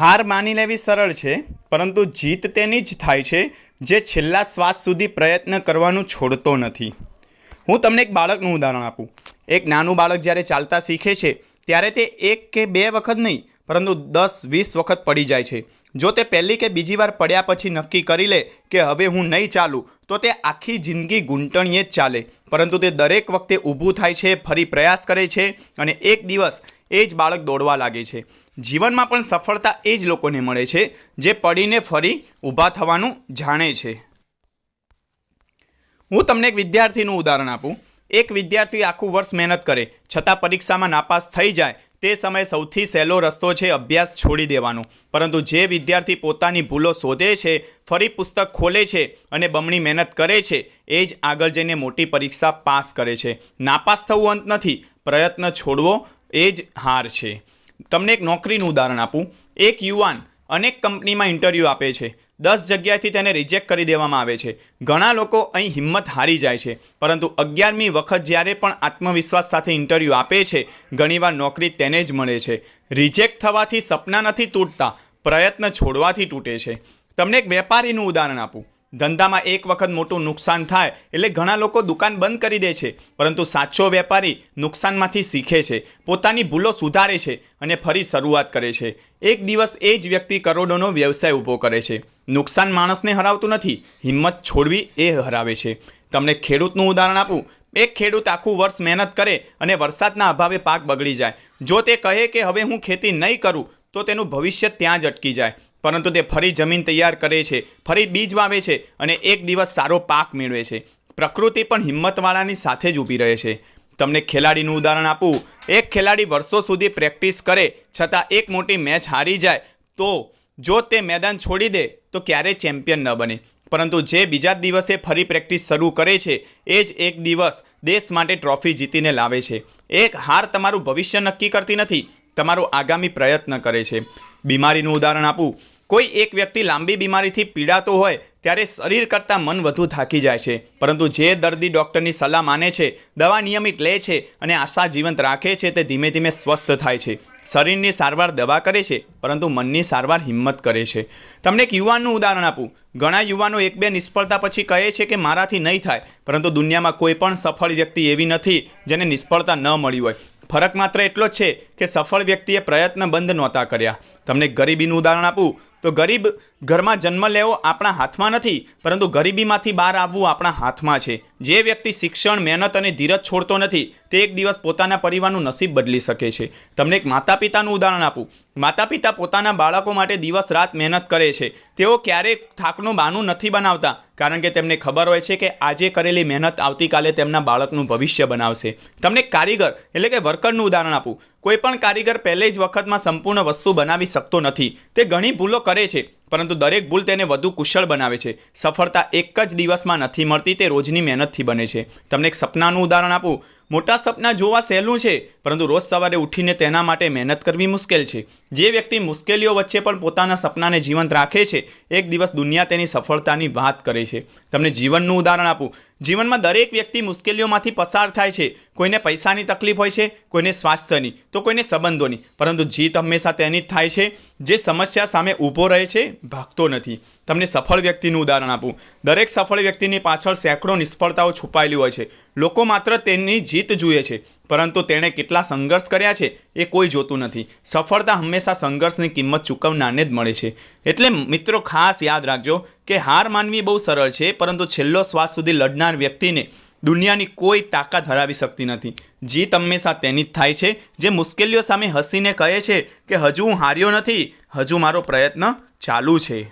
હાર માની લેવી સરળ છે, પરંતુ જીત તેની જ થાય છે જે છેલ્લા શ્વાસ સુધી પ્રયત્ન કરવાનું છોડતો નથી. હું તમને એક બાળકનું ઉદાહરણ આપું. એક નાનું બાળક જ્યારે ચાલતા શીખે છે ત્યારે તે 1 કે 2 વખત નહીં, પરંતુ 10-20 વખત પડી જાય છે. જો તે પહેલી કે બીજી વાર પડ્યા પછી નક્કી કરી લે કે હવે હું નહીં ચાલું, તો તે આખી જિંદગી ઘૂંટણીએ જ ચાલે. પરંતુ તે દરેક વખતે ઊભું થાય છે, ફરી પ્રયાસ કરે છે, અને એક દિવસ એ જ બાળક દોડવા લાગે છે. જીવનમાં પણ સફળતા એ જ લોકોને મળે છે જે પડીને ફરી ઊભા થવાનું જાણે છે. હું તમને એક વિદ્યાર્થીનું ઉદાહરણ આપું. એક વિદ્યાર્થી આખું વર્ષ મહેનત કરે, છતાં પરીક્ષામાં નાપાસ થઈ જાય. તે સમયે સૌથી સહેલો રસ્તો છે અભ્યાસ છોડી દેવાનો. પરંતુ જે વિદ્યાર્થી પોતાની ભૂલો શોધે છે, ફરી પુસ્તક ખોલે છે અને બમણી મહેનત કરે છે, એ જ આગળ જઈને મોટી પરીક્ષા પાસ કરે છે. નાપાસ થવું અંત નથી, પ્રયત્ન છોડવો એ જ હાર છે. તમને એક નોકરીનું ઉદાહરણ આપું. એક યુવાન અનેક કંપનીમાં ઇન્ટરવ્યૂ આપે છે. 10 જગ્યાએથી તેને રિજેક્ટ કરી દેવામાં આવે છે. ઘણા લોકો અહીં હિંમત હારી જાય છે, પરંતુ 11મી વખત જ્યારે પણ આત્મવિશ્વાસ સાથે ઇન્ટરવ્યૂ આપે છે, ઘણીવાર નોકરી તેને જ મળે છે. રિજેક્ટ થવાથી સપના નથી તૂટતા, પ્રયત્ન છોડવાથી તૂટે છે. તમને એક વેપારીનું ઉદાહરણ આપું. ધંધામાં એક વખત મોટું નુકસાન થાય એટલે ઘણા લોકો દુકાન બંધ કરી દે છે, પરંતુ સાચો વેપારી નુકસાનમાંથી શીખે છે, પોતાની ભૂલો સુધારે છે અને ફરી શરૂઆત કરે છે. એક દિવસ એ જ વ્યક્તિ કરોડોનો વ્યવસાય ઊભો કરે છે. નુકસાન માણસને હરાવતું નથી, હિંમત છોડવી એ હરાવે છે. તમને ખેડૂતનું ઉદાહરણ આપું. એક ખેડૂત આખું વર્ષ મહેનત કરે અને વરસાદના અભાવે પાક બગડી જાય. જો તે કહે કે હવે હું ખેતી નહીં કરું, તો તેનું ભવિષ્ય ત્યાં જ અટકી જાય. પરંતુ તે ફરી જમીન તૈયાર કરે છે, ફરી બીજ વાવે છે અને એક દિવસ સારો પાક મેળવે છે. પ્રકૃતિ પણ હિંમતવાળાની સાથે જ ઊભી રહે છે. તમને ખેલાડીનું ઉદાહરણ આપું. એક ખેલાડી વર્ષો સુધી પ્રેક્ટિસ કરે, છતાં એક મોટી મેચ હારી જાય તો જો તે મેદાન છોડી દે તો ક્યારેય ચેમ્પિયન ન બને. પરંતુ જે બીજા દિવસે ફરી પ્રેક્ટિસ શરૂ કરે છે, એ જ એક દિવસ દેશ માટે ટ્રોફી જીતીને લાવે છે. એક હાર તમારું ભવિષ્ય નક્કી કરતી નથી, તમારો આગામી પ્રયત્ન કરે છે. બીમારીનું ઉદાહરણ આપું. કોઈ એક વ્યક્તિ લાંબી બીમારીથી પીડાતો હોય ત્યારે શરીર કરતાં મન વધુ થાકી જાય છે. પરંતુ જે દર્દી ડૉક્ટરની સલાહ માને છે, દવા નિયમિત લે છે અને આશા જીવંત રાખે છે, તે ધીમે ધીમે સ્વસ્થ થાય છે. શરીરની સારવાર દવા કરે છે, પરંતુ મનની સારવાર હિંમત કરે છે. તમને એક યુવાનનું ઉદાહરણ આપું. ઘણા યુવાનો 1-2 નિષ્ફળતા પછી કહે છે કે મારાથી નહીં થાય, પરંતુ દુનિયામાં કોઈ પણ સફળ વ્યક્તિ એવી નથી જેને નિષ્ફળતા ન મળી હોય. ફરક માત્ર એટલો જ છે કે સફળ વ્યક્તિએ પ્રયત્ન બંધ નહોતા કર્યા. તમને ગરીબીનું ઉદાહરણ આપું તો ગરીબ ઘરમાં જન્મ લેવો આપણા હાથમાં નથી, પરંતુ ગરીબીમાંથી બહાર આવવું આપણા હાથમાં છે. જે વ્યક્તિ શિક્ષણ, મહેનત અને ધીરજ છોડતો નથી, તે એક દિવસ પોતાના પરિવારનું નસીબ બદલી શકે છે. તમને એક માતા પિતાનું ઉદાહરણ આપું. માતા પિતા પોતાના બાળકો માટે દિવસ રાત મહેનત કરે છે. તેઓ ક્યારેય થાકનું બહાનું નથી બનાવતા, કારણ કે તેમને ખબર હોય છે કે આજે કરેલી મહેનત આવતીકાલે તેમના બાળકનું ભવિષ્ય બનાવશે. તમને એક કારીગર એટલે કે વર્કરનું ઉદાહરણ આપું. કોઈ પણ કારીગર પહેલે જ વખતમાં સંપૂર્ણ વસ્તુ બનાવી શકતો નથી. તે ઘણી ભૂલો કરે છે, પરંતુ દરેક ભૂલ તેને વધુ કુશળ બનાવે છે. સફળતા એક જ દિવસમાં નથી મળતી, તે રોજની મહેનતથી બને છે. તમને એક સપનાનું ઉદાહરણ આપું. મોટા સપના જોવા સહેલું છે, પરંતુ રોજ સવારે ઉઠીને તેના માટે મહેનત કરવી મુશ્કેલ છે. જે વ્યક્તિ મુશ્કેલીઓ વચ્ચે પણ પોતાના સપનાને જીવંત રાખે છે, એક દિવસ દુનિયા તેની સફળતાની વાત કરે છે. તમને જીવનનું ઉદાહરણ આપું. જીવનમાં દરેક વ્યક્તિ મુશ્કેલીઓમાંથી પસાર થાય છે. કોઈને પૈસાની તકલીફ હોય છે, કોઈને સ્વાસ્થ્યની, તો કોઈને સંબંધોની. પરંતુ જીત હંમેશા તેની જ થાય છે જે સમસ્યા સામે ઊભો રહે છે, ભાગતો નથી. તમને સફળ વ્યક્તિનું ઉદાહરણ આપું. દરેક સફળ વ્યક્તિની પાછળ સેંકડો નિષ્ફળતાઓ છુપાયેલી હોય છે. લોકો માત્ર તેની જીત જુએ છે, પરંતુ તેણે કેટલા સંઘર્ષ કર્યા છે એ કોઈ જોતું નથી. સફળતા હંમેશા સંઘર્ષની કિંમત ચૂકવનારને જ મળે છે. એટલે મિત્રો, ખાસ યાદ રાખજો કે હાર માનવી બહુ સરળ છે, પરંતુ છેલ્લો શ્વાસ સુધી લડનાર વ્યક્તિને દુનિયાની કોઈ તાકાત હરાવી શકતી નથી. જીત હંમેશા તેની જ થાય છે જે મુશ્કેલીઓ સામે હસીને કહે છે કે હજુ હું હાર્યો નથી, હજુ મારો પ્રયત્ન ચાલુ છે.